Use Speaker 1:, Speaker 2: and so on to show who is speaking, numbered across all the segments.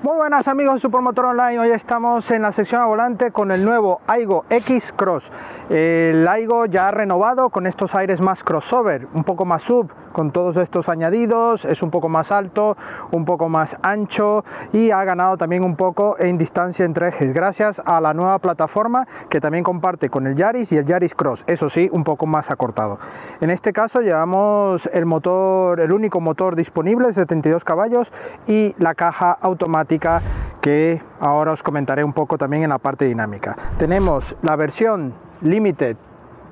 Speaker 1: Muy buenas amigos de Supermotor Online, hoy estamos en la sección a volante con el nuevo Aygo X Cross. El Aygo ya renovado con estos aires más crossover, un poco más sub, con todos estos añadidos, es un poco más alto, un poco más ancho y ha ganado también un poco en distancia entre ejes, gracias a la nueva plataforma que también comparte con el Yaris y el Yaris Cross, eso sí, un poco más acortado. En este caso llevamos el motor, el único motor disponible, 72 caballos y la caja automática que ahora os comentaré un poco también en la parte dinámica. Tenemos la versión Limited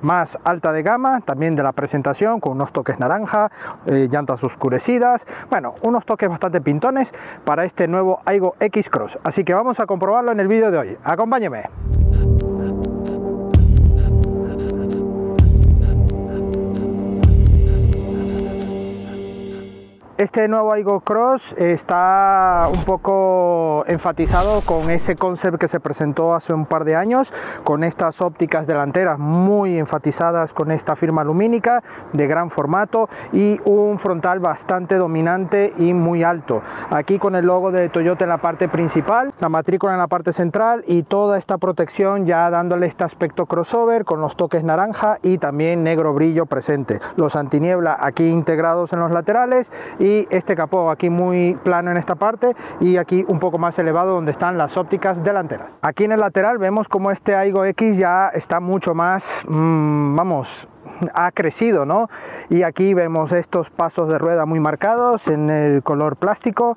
Speaker 1: más alta de gama, también de la presentación, con unos toques naranja, llantas oscurecidas, bueno, unos toques bastante pintones para este nuevo Aygo X Cross. Así que vamos a comprobarlo en el vídeo de hoy. Acompáñeme. Este nuevo Aygo Cross está un poco enfatizado con ese concept que se presentó hace un par de años, con estas ópticas delanteras muy enfatizadas con esta firma lumínica de gran formato y un frontal bastante dominante y muy alto. Aquí con el logo de Toyota en la parte principal, la matrícula en la parte central y toda esta protección ya dándole este aspecto crossover con los toques naranja y también negro brillo presente. Los antiniebla aquí integrados en los laterales y este capó aquí muy plano en esta parte y aquí un poco más elevado donde están las ópticas delanteras. Aquí en el lateral vemos como este Aygo X ya está mucho más, ha crecido, ¿no? Y aquí vemos estos pasos de rueda muy marcados en el color plástico,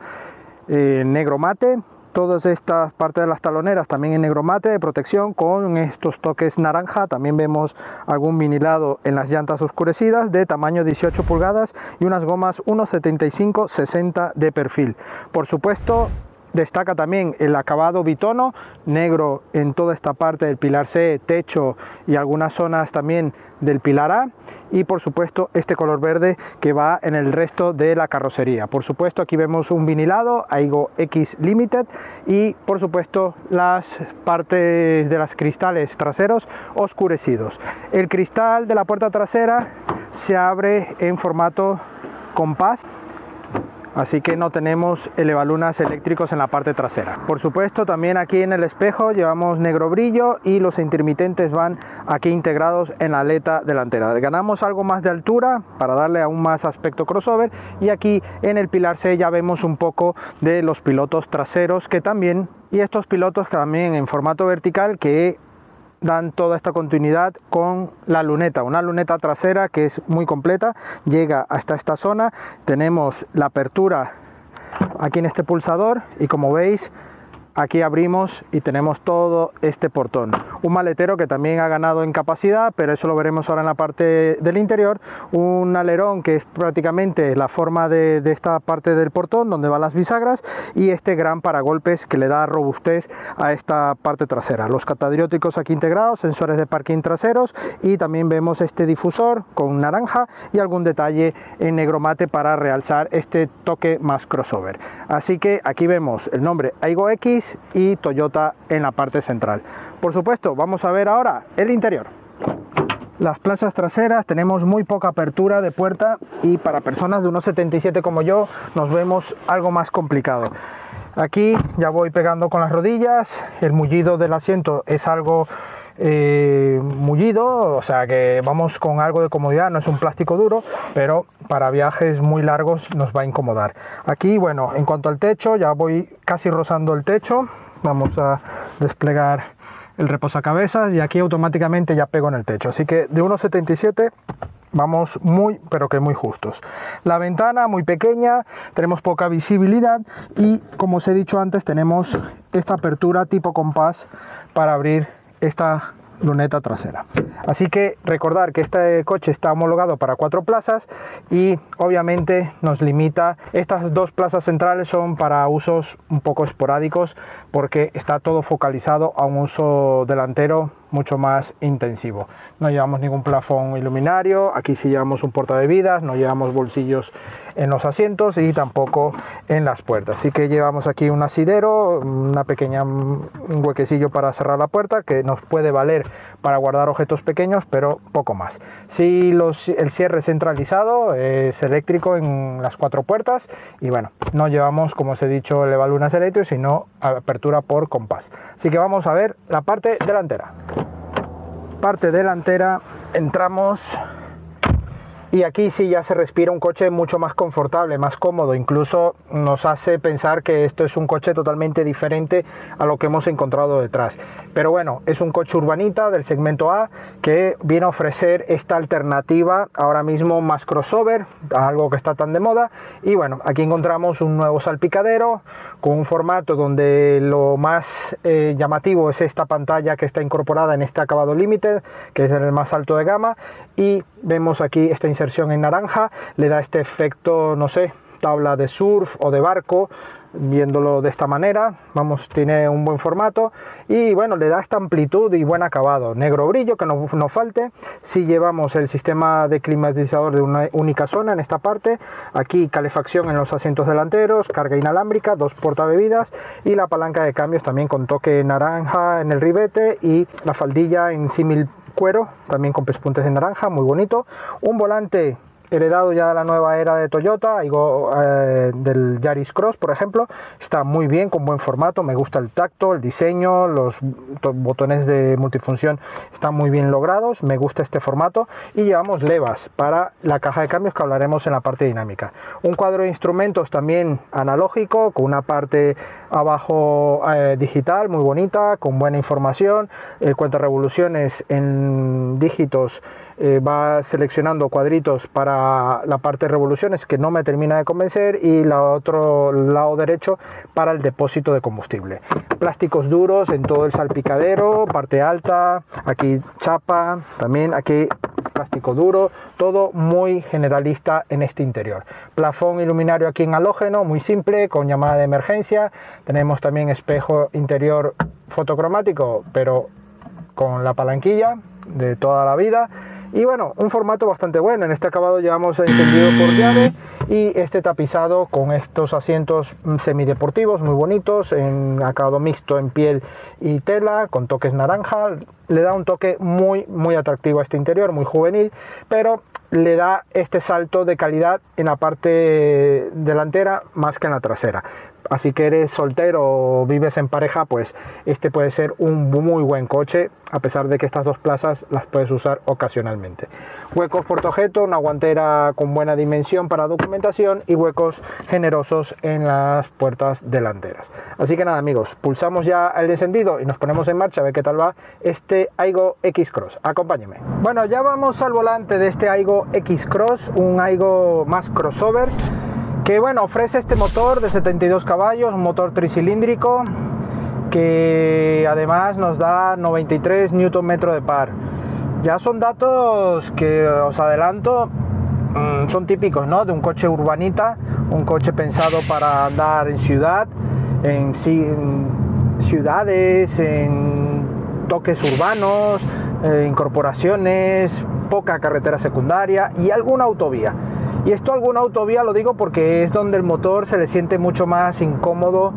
Speaker 1: negro mate. Todas estas partes de las taloneras también en negro mate de protección con estos toques naranja. También vemos algún vinilado en las llantas oscurecidas de tamaño 18 pulgadas y unas gomas 1,75-60 de perfil. Por supuesto, destaca también el acabado bitono, negro en toda esta parte del pilar C, techo y algunas zonas también del pilar A, y por supuesto este color verde que va en el resto de la carrocería. Por supuesto aquí vemos un vinilado Aygo X Limited y por supuesto las partes de los cristales traseros oscurecidos. El cristal de la puerta trasera se abre en formato compás, así que no tenemos elevalunas eléctricos en la parte trasera. Por supuesto también aquí en el espejo llevamos negro brillo y los intermitentes van aquí integrados en la aleta delantera. Ganamos algo más de altura para darle aún más aspecto crossover y aquí en el pilar C ya vemos un poco de los pilotos traseros que también, y estos pilotos también en formato vertical que dan toda esta continuidad con la luneta, una luneta trasera que es muy completa, llega hasta esta zona. Tenemos la apertura aquí en este pulsador y como veis aquí abrimos y tenemos todo este portón. Un maletero que también ha ganado en capacidad, pero eso lo veremos ahora en la parte del interior. Un alerón que es prácticamente la forma de esta parte del portón donde van las bisagras y este gran paragolpes que le da robustez a esta parte trasera. Los catadióticos aquí integrados, sensores de parking traseros y también vemos este difusor con naranja y algún detalle en negro mate para realzar este toque más crossover. Así que aquí vemos el nombre Aygo X y Toyota en la parte central. Por supuesto, vamos a ver ahora el interior. Las plazas traseras, tenemos muy poca apertura de puerta y para personas de 1,77 como yo nos vemos algo más complicado. Aquí ya voy pegando con las rodillas, el mullido del asiento es algo mullido, o sea que vamos con algo de comodidad, no es un plástico duro, pero para viajes muy largos nos va a incomodar. Aquí, bueno, en cuanto al techo, ya voy casi rozando el techo, vamos a desplegar el reposacabezas y aquí automáticamente ya pego en el techo, así que de 1,77 vamos muy, pero que muy justos. La ventana muy pequeña, tenemos poca visibilidad y como os he dicho antes tenemos esta apertura tipo compás para abrir esta luneta trasera. Así que recordar que este coche está homologado para 4 plazas y obviamente nos limita. Estas 2 plazas centrales son para usos un poco esporádicos porque está todo focalizado a un uso delantero mucho más intensivo. No llevamos ningún plafón iluminario, aquí sí llevamos un portabebidas, no llevamos bolsillos en los asientos y tampoco en las puertas. Así que llevamos aquí un asidero, un huequecillo para cerrar la puerta que nos puede valer para guardar objetos pequeños, pero poco más. Sí, el cierre centralizado, es eléctrico en las 4 puertas y bueno, no llevamos, como os he dicho, elevalunas eléctricos, sino apertura por compás. Así que vamos a ver la parte delantera. Parte delantera, entramos y aquí sí ya se respira un coche mucho más confortable, más cómodo, incluso nos hace pensar que esto es un coche totalmente diferente a lo que hemos encontrado detrás. Pero bueno, es un coche urbanita del segmento A que viene a ofrecer esta alternativa ahora mismo más crossover, algo que está tan de moda. Y bueno, aquí encontramos un nuevo salpicadero con un formato donde lo más llamativo es esta pantalla que está incorporada en este acabado Limited, que es el más alto de gama, y vemos aquí esta inserción en naranja, le da este efecto, no sé, tabla de surf o de barco, viéndolo de esta manera. Vamos, tiene un buen formato y bueno, le da esta amplitud y buen acabado, negro brillo, que no falte. Si llevamos el sistema de climatizador de una única zona en esta parte, aquí calefacción en los asientos delanteros, carga inalámbrica, 2 portabebidas y la palanca de cambios también con toque naranja en el ribete y la faldilla en símil cuero, también con pespuntes de naranja, muy bonito. Un volante heredado ya de la nueva era de Toyota, del Yaris Cross, por ejemplo. Está muy bien, con buen formato, me gusta el tacto, el diseño, los botones de multifunción están muy bien logrados, me gusta este formato. Y llevamos levas para la caja de cambios, que hablaremos en la parte dinámica. Un cuadro de instrumentos también analógico, con una parte abajo digital, muy bonita, con buena información. El cuenta revoluciones en dígitos, va seleccionando cuadritos para la parte de revoluciones, que no me termina de convencer, y el otro lado derecho para el depósito de combustible. Plásticos duros en todo el salpicadero, parte alta, aquí chapa, también aquí plástico duro, todo muy generalista en este interior. Plafón iluminario aquí en halógeno, muy simple, con llamada de emergencia. Tenemos también espejo interior fotocromático, pero con la palanquilla de toda la vida. Y bueno, un formato bastante bueno. En este acabado llevamos encendido por llave y este tapizado con estos asientos semideportivos muy bonitos, en acabado mixto en piel y tela, con toques naranja. Le da un toque muy atractivo a este interior, muy juvenil, pero le da este salto de calidad en la parte delantera más que en la trasera. Así que eres soltero o vives en pareja, pues este puede ser un muy buen coche, a pesar de que estas 2 plazas las puedes usar ocasionalmente. Huecos portaobjeto, una guantera con buena dimensión para documentación y huecos generosos en las puertas delanteras. Así que nada, amigos, pulsamos ya el encendido y nos ponemos en marcha a ver qué tal va este Aygo X-Cross. Acompáñenme. Bueno, ya vamos al volante de este Aygo X-Cross, un Aygo más crossover, que bueno, ofrece este motor de 72 caballos, un motor tricilíndrico que además nos da 93 Nm de par. Ya son datos que os adelanto, son típicos, ¿no?, de un coche urbanita, un coche pensado para andar en ciudad, en ciudades, en toques urbanos, incorporaciones, poca carretera secundaria y alguna autovía. Y esto, alguna autovía, lo digo porque es donde el motor se le siente mucho más incómodo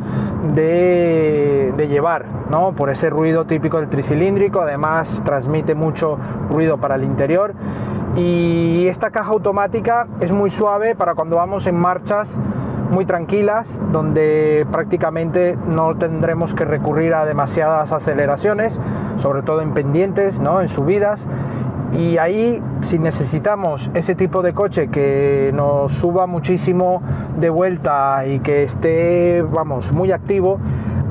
Speaker 1: de llevar, ¿no?, por ese ruido típico del tricilíndrico. Además transmite mucho ruido para el interior, y esta caja automática es muy suave para cuando vamos en marchas muy tranquilas, donde prácticamente no tendremos que recurrir a demasiadas aceleraciones, sobre todo en pendientes, ¿no?, en subidas. Y ahí, si necesitamos ese tipo de coche que nos suba muchísimo de vuelta y que esté, vamos, muy activo,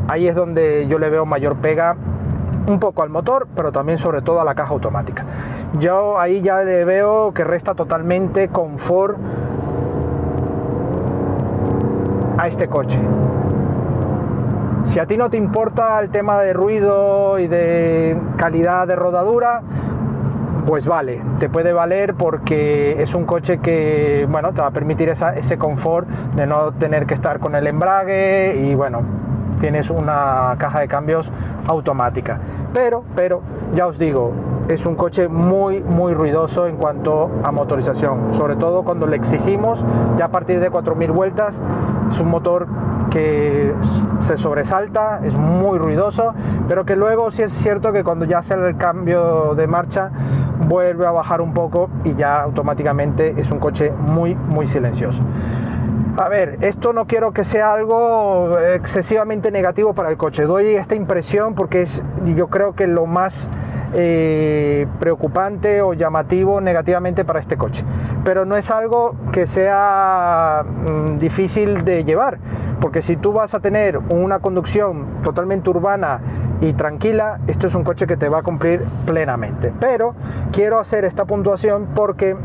Speaker 1: ahí es donde yo le veo mayor pega, un poco al motor, pero también sobre todo a la caja automática. Yo ahí ya le veo que resta totalmente confort a este coche. Si a ti no te importa el tema de ruido y de calidad de rodadura, pues vale, te puede valer, porque es un coche que, bueno, te va a permitir ese confort de no tener que estar con el embrague, y bueno, tienes una caja de cambios automática. Pero ya os digo, es un coche muy ruidoso en cuanto a motorización, sobre todo cuando le exigimos ya a partir de 4000 vueltas. Es un motor que se sobresalta, es muy ruidoso, pero que luego sí es cierto que cuando ya hace el cambio de marcha vuelve a bajar un poco y ya automáticamente es un coche muy silencioso. A ver, esto no quiero que sea algo excesivamente negativo para el coche, doy esta impresión porque es, yo creo que lo más preocupante o llamativo negativamente para este coche, pero no es algo que sea difícil de llevar, porque si tú vas a tener una conducción totalmente urbana y tranquila, esto es un coche que te va a cumplir plenamente. Pero quiero hacer esta puntuación porque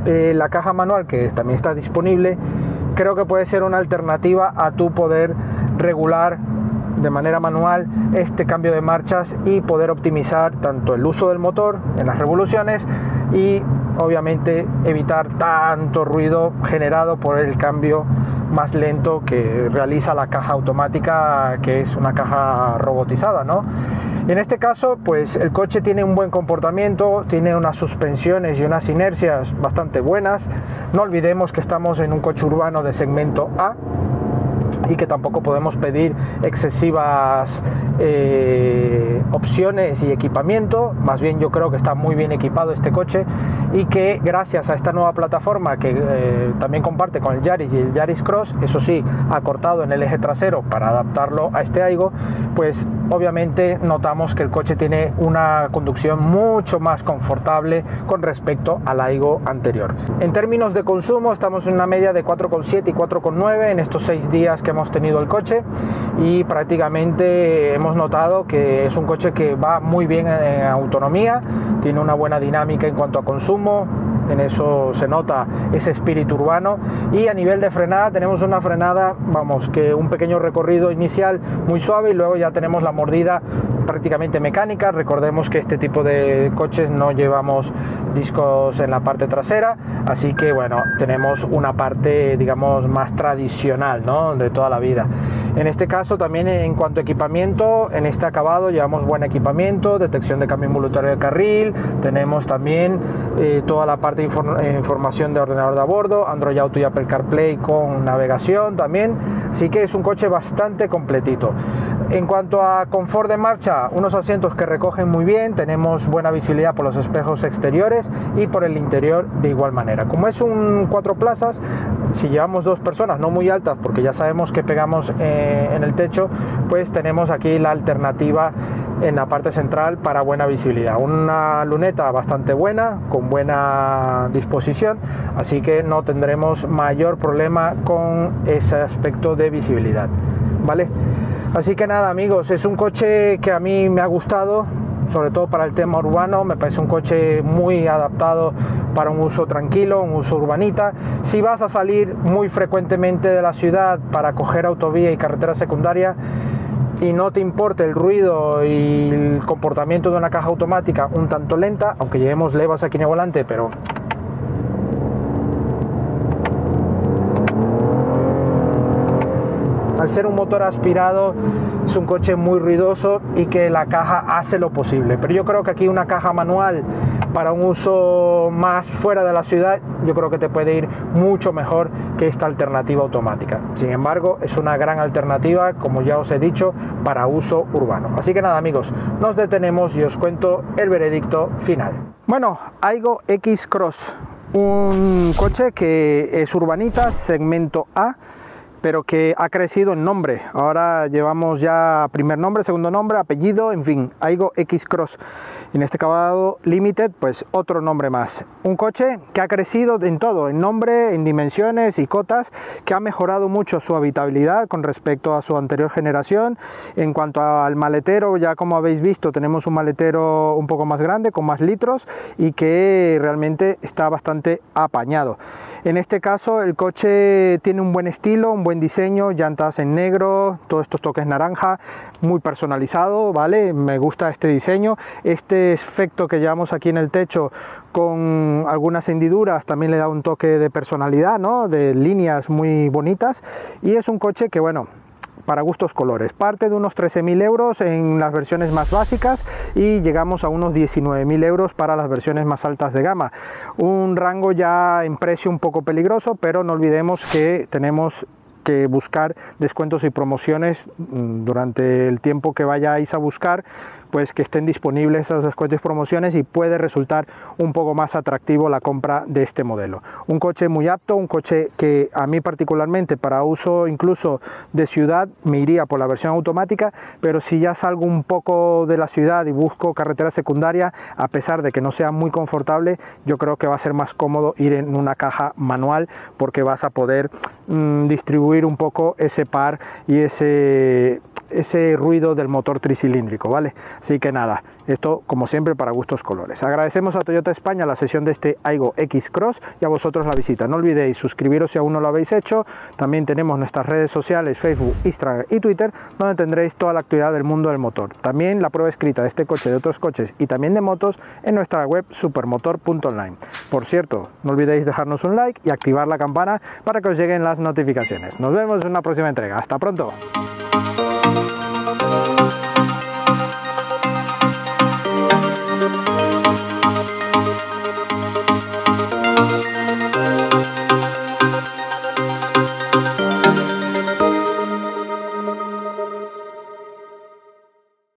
Speaker 1: la caja manual, que también está disponible, creo que puede ser una alternativa a tu poder regular de manera manual este cambio de marchas y poder optimizar tanto el uso del motor en las revoluciones y obviamente evitar tanto ruido generado por el cambio más lento que realiza la caja automática, que es una caja robotizada, ¿no? En este caso, pues el coche tiene un buen comportamiento, tiene unas suspensiones y unas inercias bastante buenas. No olvidemos que estamos en un coche urbano de segmento A y que tampoco podemos pedir excesivas opciones y equipamiento. Más bien yo creo que está muy bien equipado este coche y que gracias a esta nueva plataforma que también comparte con el Yaris y el Yaris Cross, eso sí, acortado en el eje trasero para adaptarlo a este Aygo, pues obviamente notamos que el coche tiene una conducción mucho más confortable con respecto al Aygo anterior. En términos de consumo estamos en una media de 4,7 y 4,9 en estos 6 días que hemos tenido el coche y prácticamente hemos notado que es un coche que va muy bien en autonomía, tiene una buena dinámica en cuanto a consumo, en eso se nota ese espíritu urbano, y a nivel de frenada tenemos una frenada, vamos, que un pequeño recorrido inicial muy suave y luego ya tenemos la mordida prácticamente mecánica. Recordemos que este tipo de coches no llevamos discos en la parte trasera, así que bueno, tenemos una parte digamos más tradicional, ¿no?, de toda la vida. En este caso también en cuanto a equipamiento, en este acabado llevamos buen equipamiento, detección de cambio involuntario de carril, tenemos también toda la parte de información de ordenador de a bordo, Android Auto y Apple CarPlay con navegación también, así que es un coche bastante completito. En cuanto a confort de marcha, unos asientos que recogen muy bien, tenemos buena visibilidad por los espejos exteriores y por el interior de igual manera. Como es un 4 plazas, si llevamos 2 personas no muy altas, porque ya sabemos que pegamos en el techo, pues tenemos aquí la alternativa en la parte central para buena visibilidad. Una luneta bastante buena, con buena disposición, así que no tendremos mayor problema con ese aspecto de visibilidad, ¿vale? Así que nada, amigos, es un coche que a mí me ha gustado, sobre todo para el tema urbano. Me parece un coche muy adaptado para un uso tranquilo, un uso urbanita. Si vas a salir muy frecuentemente de la ciudad para coger autovía y carretera secundaria y no te importe el ruido y el comportamiento de una caja automática un tanto lenta, aunque llevemos levas aquí en el volante, pero al ser un motor aspirado es un coche muy ruidoso y que la caja hace lo posible. Pero yo creo que aquí una caja manual para un uso más fuera de la ciudad, yo creo que te puede ir mucho mejor que esta alternativa automática. Sin embargo, es una gran alternativa, como ya os he dicho, para uso urbano. Así que nada, amigos, nos detenemos y os cuento el veredicto final. Bueno, Aygo X Cross, un coche que es urbanita, segmento A, pero que ha crecido en nombre. Ahora llevamos ya primer nombre, segundo nombre, apellido, en fin, Aygo X Cross. En este acabado Limited, pues otro nombre más. Un coche que ha crecido en todo, en nombre, en dimensiones y cotas, que ha mejorado mucho su habitabilidad con respecto a su anterior generación. En cuanto al maletero, ya como habéis visto, tenemos un maletero un poco más grande, con más litros, y que realmente está bastante apañado. En este caso el coche tiene un buen estilo, un buen diseño, llantas en negro, todos estos toques naranja, muy personalizado, ¿vale? Me gusta este diseño. Este efecto que llevamos aquí en el techo con algunas hendiduras también le da un toque de personalidad, ¿no?, de líneas muy bonitas, y es un coche que, bueno, para gustos colores. Parte de unos 13.000 euros en las versiones más básicas y llegamos a unos 19.000 euros para las versiones más altas de gama. Un rango ya en precio un poco peligroso, pero no olvidemos que tenemos que buscar descuentos y promociones durante el tiempo que vayáis a buscar, pues que estén disponibles esos descuentos y promociones, y puede resultar un poco más atractivo la compra de este modelo. Un coche muy apto, un coche que a mí particularmente para uso incluso de ciudad me iría por la versión automática, pero si ya salgo un poco de la ciudad y busco carretera secundaria, a pesar de que no sea muy confortable, yo creo que va a ser más cómodo ir en una caja manual, porque vas a poder distribuir un poco ese par y ese ruido del motor tricilíndrico, ¿vale? Así que nada, esto como siempre para gustos colores. Agradecemos a Toyota España la sesión de este Aygo X Cross y a vosotros la visita. No olvidéis suscribiros si aún no lo habéis hecho. También tenemos nuestras redes sociales, Facebook, Instagram y Twitter, donde tendréis toda la actividad del mundo del motor. También la prueba escrita de este coche, de otros coches y también de motos en nuestra web supermotor.online. Por cierto, no olvidéis dejarnos un like y activar la campana para que os lleguen las notificaciones. Nos vemos en una próxima entrega. Hasta pronto.